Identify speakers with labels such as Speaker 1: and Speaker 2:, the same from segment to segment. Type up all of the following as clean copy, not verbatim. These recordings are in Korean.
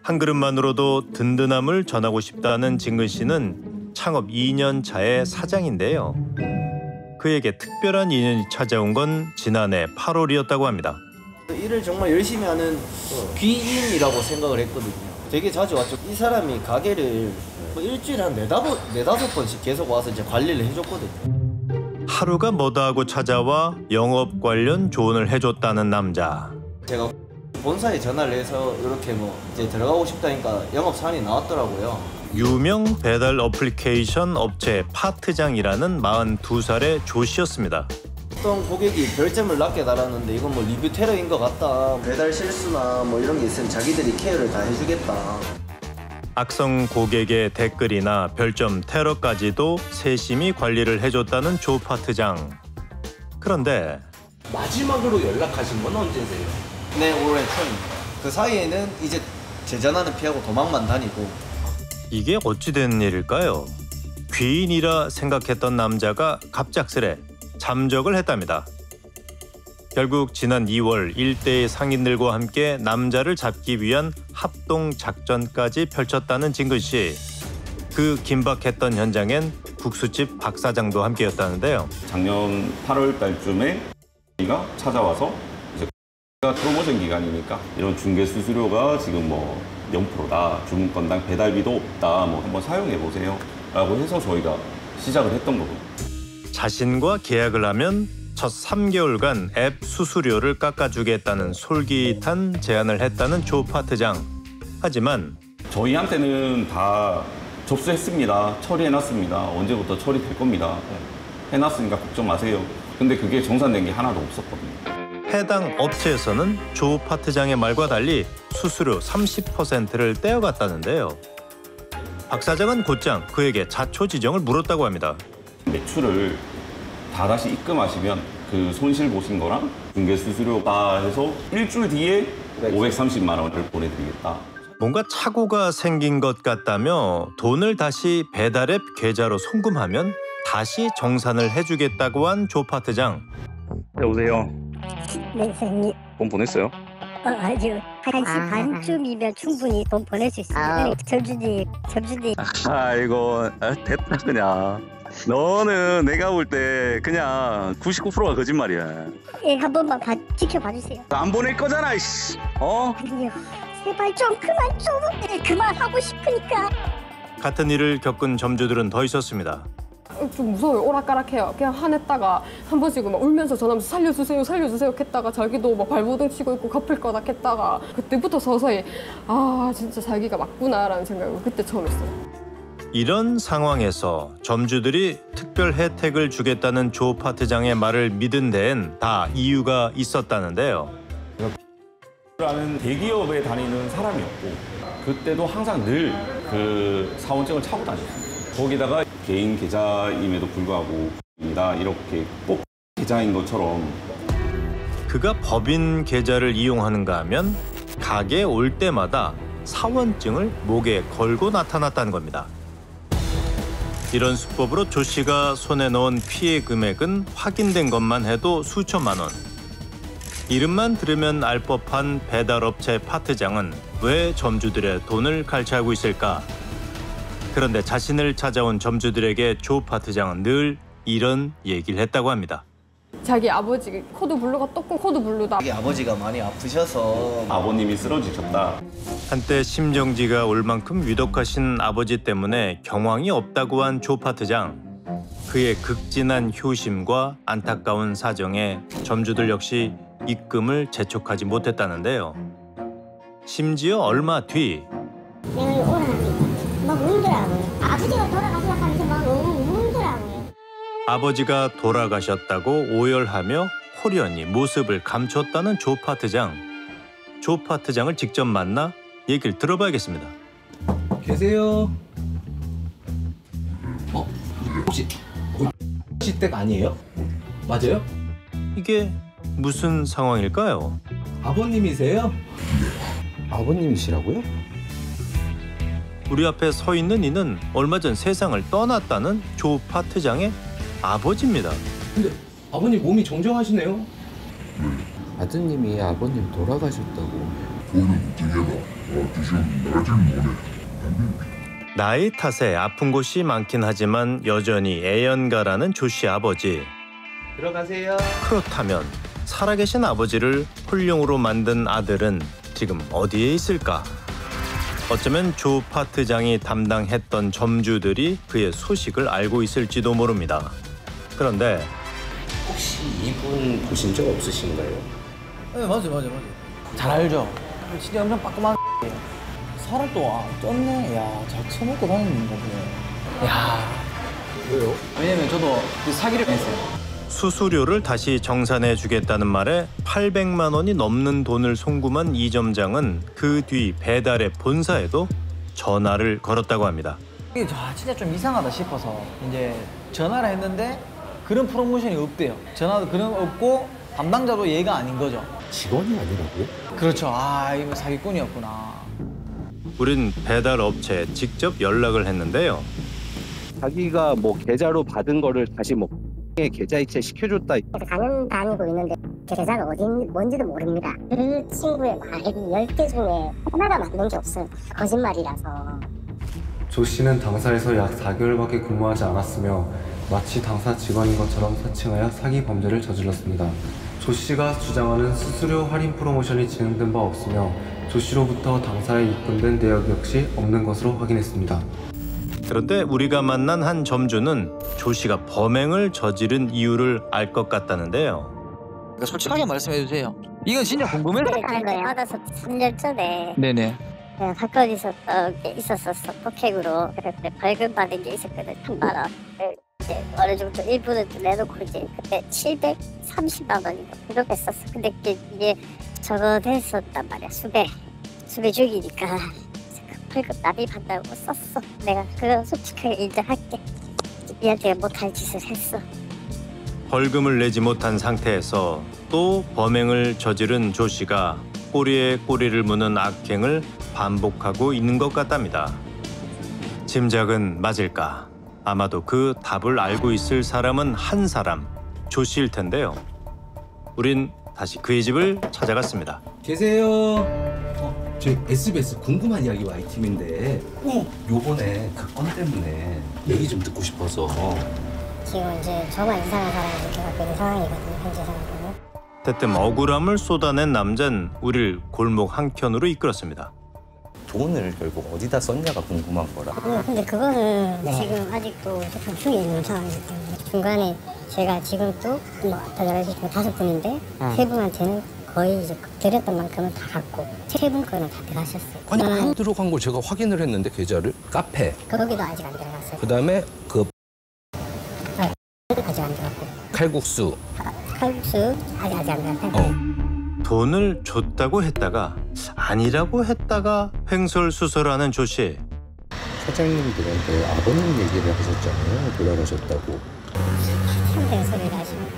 Speaker 1: 한 그릇만으로도 든든함을 전하고 싶다는 진근 씨는 창업 2년 차의 사장인데요. 그에게 특별한 인연이 찾아온 건 지난해 8월이었다고 합니다.
Speaker 2: 일을 정말 열심히 하는 귀인이라고 생각을 했거든요. 되게 자주 왔죠. 이 사람이 가게를 일주일에 한 네다섯 번씩 계속 와서 이제 관리를 해줬거든요.
Speaker 1: 하루가 뭐다 하고 찾아와 영업 관련 조언을 해줬다는 남자.
Speaker 2: 제가 본사에 전화를 해서 이렇게 이제 들어가고 싶다니까 영업 사안이 나왔더라고요.
Speaker 1: 유명 배달 어플리케이션 업체 파트장이라는 42살의 조 씨였습니다.
Speaker 2: 어떤 고객이 별점을 낮게 달았는데 이건 리뷰 테러인 것 같다. 배달 실수나 이런 게 있으면 자기들이 케어를 다 해주겠다.
Speaker 1: 악성 고객의 댓글이나 별점 테러까지도 세심히 관리를 해줬다는 조 파트장. 그런데
Speaker 3: 마지막으로 연락하신 건 언제세요?
Speaker 2: 네, 올해 초입니다. 그 사이에는 이제 제 전화는 피하고 도망만 다니고.
Speaker 1: 이게 어찌된 일일까요? 귀인이라 생각했던 남자가 갑작스레 잠적을 했답니다. 결국 지난 2월 일대의 상인들과 함께 남자를 잡기 위한 합동 작전까지 펼쳤다는 진근 씨. 그 긴박했던 현장엔 국수집 박 사장도 함께였다는데요.
Speaker 4: 작년 8월 달쯤에 우리가 찾아와서 이제 프로모션 기간이니까 이런 중개 수수료가 지금 0%다. 주문건당 배달비도 없다. 한번 사용해 보세요. 라고 해서 저희가 시작을 했던 거거든요.
Speaker 1: 자신과 계약을 하면 첫 3개월간 앱 수수료를 깎아주겠다는 솔깃한 제안을 했다는 조 파트장. 하지만
Speaker 4: 저희한테는 다 접수했습니다. 처리해놨습니다. 언제부터 처리될 겁니다. 해놨으니까 걱정 마세요. 근데 그게 정산된 게 하나도 없었거든요.
Speaker 1: 해당 업체에서는 조 파트장의 말과 달리 수수료 30%를 떼어갔다는데요. 박 사장은 곧장 그에게 자초지종을 물었다고 합니다.
Speaker 4: 매출을 다 다시 입금하시면 그 손실 보신 거랑 중개 수수료가 해서 일주일 뒤에 530만 원을 보내드리겠다.
Speaker 1: 뭔가 착오가 생긴 것 같다며 돈을 다시 배달앱 계좌로 송금하면 다시 정산을 해주겠다고 한 조 파트장.
Speaker 5: 여보세요.
Speaker 6: 네, 선생님.
Speaker 5: 돈 보냈어요?
Speaker 6: 아주 1시 반쯤이면 충분히 돈 보낼 수 있습니다. 점주님.
Speaker 5: 아이고, 됐다 그냥. 너는 내가 볼 때 그냥 99%가 거짓말이야.
Speaker 6: 예, 한 번만 지켜봐 주세요.
Speaker 5: 안 보낼 거잖아, 이씨.
Speaker 6: 아니요, 제발 좀 그만하고 싶으니까.
Speaker 1: 같은 일을 겪은 점주들은 더 있었습니다.
Speaker 7: 좀 무서워요. 오락가락해요. 그냥 화냈다가 한 번씩 막 울면서 전화하면서 살려주세요 했다가 자기도 막 발버둥 치고 있고 갚을 거다 했다가 그때부터 서서히 진짜 자기가 맞구나라는 생각을 그때 처음 했어요.
Speaker 1: 이런 상황에서 점주들이 특별 혜택을 주겠다는 조 파트장의 말을 믿은 데엔 다 이유가 있었다는데요.
Speaker 4: 라는 대기업에 다니는 사람이었고 그때도 항상 늘 그 사원증을 차고 다녔어요. 거기다가 개인 계좌임에도 불구하고 이렇게 꼭 계좌인 것처럼.
Speaker 1: 그가 법인 계좌를 이용하는가 하면 가게에 올 때마다 사원증을 목에 걸고 나타났다는 겁니다. 이런 수법으로 조 씨가 손에 넣은 피해 금액은 확인된 것만 해도 수천만 원. 이름만 들으면 알 법한 배달업체 파트장은 왜 점주들의 돈을 갈취하고 있을까? 그런데 자신을 찾아온 점주들에게 조 파트장은 늘 이런 얘기를 했다고 합니다.
Speaker 7: 자기 아버지 코드블루가 떡국 코드블루다.
Speaker 2: 자기 아버지가 많이 아프셔서
Speaker 4: 아버님이 쓰러지셨다.
Speaker 1: 한때 심정지가 올 만큼 위독하신 아버지 때문에 경황이 없다고 한 조 파트장. 그의 극진한 효심과 안타까운 사정에 점주들 역시 입금을 재촉하지 못했다는데요. 심지어 얼마 뒤
Speaker 6: 내가 오라니까 막 울더라고요. 아버지가 돌아가시려고 하면서 막 너무 울더라고요.
Speaker 1: 아버지가 돌아가셨다고 오열하며 호련히 모습을 감췄다는 조 파트장. 조 파트장을 직접 만나 얘기를 들어봐야겠습니다.
Speaker 3: 계세요? 혹시 댁 아니에요? 맞아요?
Speaker 1: 이게 무슨 상황일까요?
Speaker 3: 아버님이세요?
Speaker 8: 아버님이시라고요?
Speaker 1: 우리 앞에 서 있는 이는 얼마 전 세상을 떠났다는 조 파트장의 아버지입니다.
Speaker 3: 근데 아버님 몸이 정정하시네요?
Speaker 8: 아드님이 아버님 돌아가셨다고.
Speaker 1: 나이 탓에 아픈 곳이 많긴 하지만 여전히 애연가라는 조 씨 아버지.
Speaker 3: 들어가세요.
Speaker 1: 그렇다면 살아계신 아버지를 홀령으로 만든 아들은 지금 어디에 있을까? 어쩌면 조 파트장이 담당했던 점주들이 그의 소식을 알고 있을지도 모릅니다. 그런데
Speaker 3: 혹시 이분 보신 적 없으신가요?
Speaker 2: 네, 맞아요. 잘 알죠. 진짜 엄청 빠끔한 사람 또 쪘네. 야, 잘 처먹고 다니는 거 보네. 야.
Speaker 3: 왜요?
Speaker 2: 왜냐면 저도 사기를 했어요.
Speaker 1: 수수료를 다시 정산해 주겠다는 말에 800만 원이 넘는 돈을 송금한 이 점장은 그 뒤 배달의 본사에도 전화를 걸었다고 합니다.
Speaker 2: 이게 진짜 좀 이상하다 싶어서 이제 전화를 했는데 그런 프로모션이 없대요. 전화도 그런 거 없고 담당자도 얘가 아닌 거죠.
Speaker 3: 직원이 아니라고요?
Speaker 2: 그렇죠. 아, 이거 사기꾼이었구나.
Speaker 1: 우린 배달 업체에 직접 연락을 했는데요.
Speaker 8: 자기가 뭐 계좌로 받은 거를 다시 뭐 계좌 이체 시켜줬다.
Speaker 6: 가면 다니고 있는데 계좌가 뭔지도 모릅니다. 그 친구의 말이 10개 중에 하나가 맞는 게 없어요. 거짓말이라서.
Speaker 9: 조 씨는 당사에서 약 4개월밖에 근무하지 않았으며 마치 당사 직원인 것처럼 사칭하여 사기 범죄를 저질렀습니다. 조 씨가 주장하는 수수료 할인 프로모션이 진행된 바 없으며 조 씨로부터 당사에 입금된 내역 역시 없는 것으로 확인했습니다.
Speaker 1: 그런데 우리가 만난 한 점주는 조 씨가 범행을 저지른 이유를 알 것 같다는데요.
Speaker 2: 그러니까 솔직하게 말씀해 주세요. 이건 진짜 궁금해요.
Speaker 6: 받아서 3년 전에
Speaker 2: 네네.
Speaker 6: 사건이 있었었어. 폭행으로. 그때 벌금 받은 게 있었거든. 1만 원. 이제 어느 정도 일부는 내놓고 이제 그때 730만 원인가 부족했었어. 근데 이게 저거 됐었단 말이야. 수배 중이니까 벌금 납입한다고 썼어. 내가 그거 솔직하게 인정할게. 니한테 못할 짓을 했어.
Speaker 1: 벌금을 내지 못한 상태에서 또 범행을 저지른 조 씨가 꼬리에 꼬리를 무는 악행을 반복하고 있는 것 같답니다. 짐작은 맞을까? 아마도 그 답을 알고 있을 사람은 한 사람, 조 씨일 텐데요. 우린 다시 그의 집을 찾아갔습니다.
Speaker 3: 계세요. 저희 SBS 궁금한 이야기 Y팀인데
Speaker 6: 네.
Speaker 3: 요번에 그 건 때문에 얘기 좀 듣고 싶어서.
Speaker 6: 지금 이제 저만 이상한 사람이 이렇게 갖고 있는 상황이거든요. 현재 상황으로.
Speaker 1: 대뜸 억울함을 쏟아낸 남자는 우리를 골목 한켠으로 이끌었습니다.
Speaker 8: 돈을 결국 어디다 썼냐가 궁금한 거라.
Speaker 6: 근데 그거는 지금 아직도 조금 중에 있는 상황이기 때문에 중간에 제가 지금 또뭐 아까 말했지만 5분인데 3분한테는 거의 이제 드렸던 만큼은 다 갖고 3분 거는 다 들어가셨어요.
Speaker 3: 아니 안 들어간 걸 제가 확인을 했는데 계좌를 카페.
Speaker 6: 거기도 아직 안 들어갔어요.
Speaker 3: 그다음에 그
Speaker 6: 아직 안 들어갔고
Speaker 3: 칼국수.
Speaker 6: 칼국수 아직 안 들어갔어요.
Speaker 1: 돈을 줬다고 했다가 아니라고 했다가 횡설수설하는 조 씨.
Speaker 3: 사장님들한테 아버님 얘기를 하셨잖아요. 돌아가셨다고.
Speaker 6: 참된 소리를 하시니까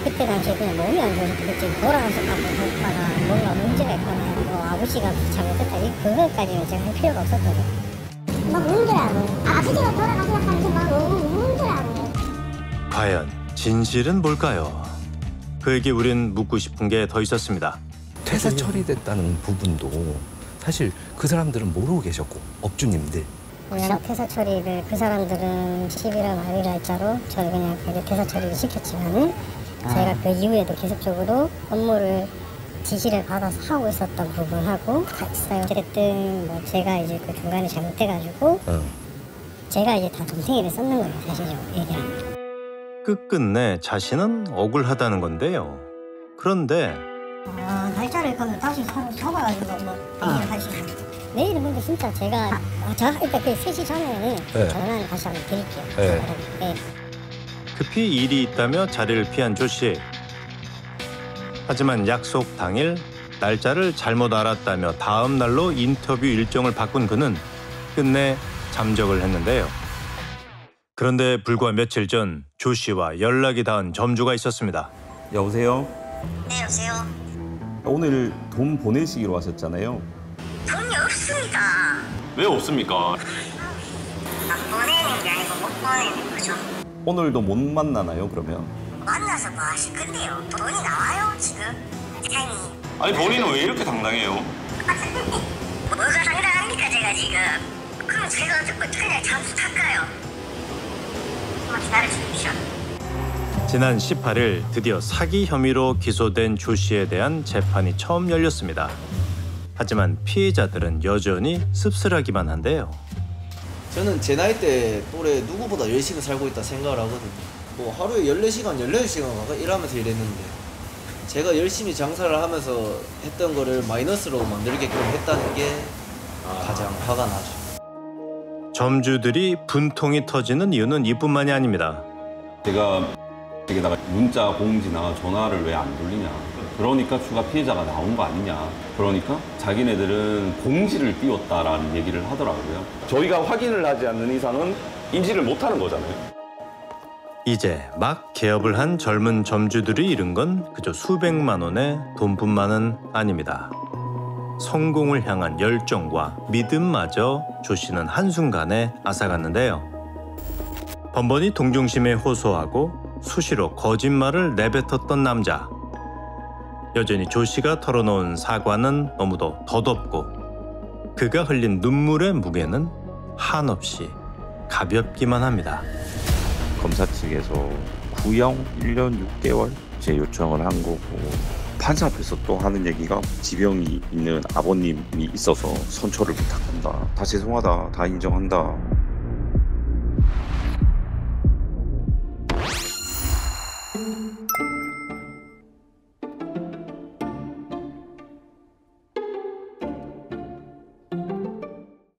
Speaker 6: 그때 당시에 그냥 몸이 안 좋아서 그랬지 돌아가셨다고 했다가 뭔가 문제가 있거나 뭐 아버지가 잘못했다 그것까지는 제가 할 필요가 없었거든요. 막 울더라고요. 아버지가 돌아가셨다면서 막 울더라고요.
Speaker 1: 과연 진실은 뭘까요? 그에게 우린 묻고 싶은 게 더 있었습니다.
Speaker 3: 퇴사 처리됐다는 부분도 사실 그 사람들은 모르고 계셨고 업주님들.
Speaker 6: 그냥 퇴사 처리를 그 사람들은 11월 말일 날짜로 저를 그냥 퇴사 처리를 시켰지만은 제가 그 이후에도 계속적으로 업무를 지시를 받아서 하고 있었던 부분하고 같아요. 어쨌든 뭐 제가 이제 그 중간에 잘못해가지고 제가 이제 다 동생이를 썼는 거예요. 사실적으로 얘기하면.
Speaker 1: 끝끝내 자신은 억울하다는 건데요. 그런데
Speaker 6: 날짜를 그럼 다시 잡아가지고 뭐 얘기를 하시고 내일은 근데 진짜 제가 일단 그 3시 전에는 전화를 다시 한번 드릴게요. 네.
Speaker 1: 급히 일이 있다며 자리를 피한 조 씨. 하지만 약속 당일 날짜를 잘못 알았다며 다음 날로 인터뷰 일정을 바꾼 그는 끝내 잠적을 했는데요. 그런데 불과 며칠 전 조 씨와 연락이 닿은 점주가 있었습니다.
Speaker 4: 여보세요?
Speaker 6: 네, 여보세요.
Speaker 4: 오늘 돈 보내시기로 하셨잖아요.
Speaker 6: 돈이 없습니다.
Speaker 4: 왜 없습니까?
Speaker 6: 안 보내는 게 아니고 못 보내는 거죠.
Speaker 4: 오늘도 못 만나나요, 그러면?
Speaker 6: 만나서 뭐 하실 건데요? 돈이 나와요, 지금? 타이밍.
Speaker 4: 아니, 본인은 왜 이렇게 당당해요?
Speaker 6: 뭐가 상당합니까 제가 지금? 그럼 제가 그냥 잠수 탈까요? 한번 기다려 주십시오.
Speaker 1: 지난 18일 드디어 사기 혐의로 기소된 조 씨에 대한 재판이 처음 열렸습니다. 하지만 피해자들은 여전히 씁쓸하기만 한데요.
Speaker 2: 저는 제 나이 때 또래 누구보다 열심히 살고 있다 생각을 하거든요. 뭐 하루에 14시간, 18시간 가까이 일하면서 일했는데 제가 열심히 장사를 하면서 했던 거를 마이너스로 만들게끔 했다는 게 가장 화가 나죠.
Speaker 1: 점주들이 분통이 터지는 이유는 이뿐만이 아닙니다.
Speaker 4: 제가 여기다가 문자 공지나 전화를 왜 안 돌리냐. 그러니까 추가 피해자가 나온 거 아니냐. 그러니까 자기네들은 공지를 띄웠다라는 얘기를 하더라고요. 저희가 확인을 하지 않는 이상은 인지를 못하는 거잖아요.
Speaker 1: 이제 막 개업을 한 젊은 점주들이 잃은 건 그저 수백만 원의 돈뿐만은 아닙니다. 성공을 향한 열정과 믿음마저 조 씨는 한순간에 앗아갔는데요. 번번이 동정심에 호소하고 수시로 거짓말을 내뱉었던 남자. 여전히 조 씨가 털어놓은 사과는 너무도 덧없고 그가 흘린 눈물의 무게는 한없이 가볍기만 합니다.
Speaker 10: 검사 측에서 구형 1년 6개월 제 요청을 한 거고 판사 앞에서 또 하는 얘기가 지병이 있는 아버님이 있어서 선처를 부탁한다. 다 죄송하다. 다 인정한다.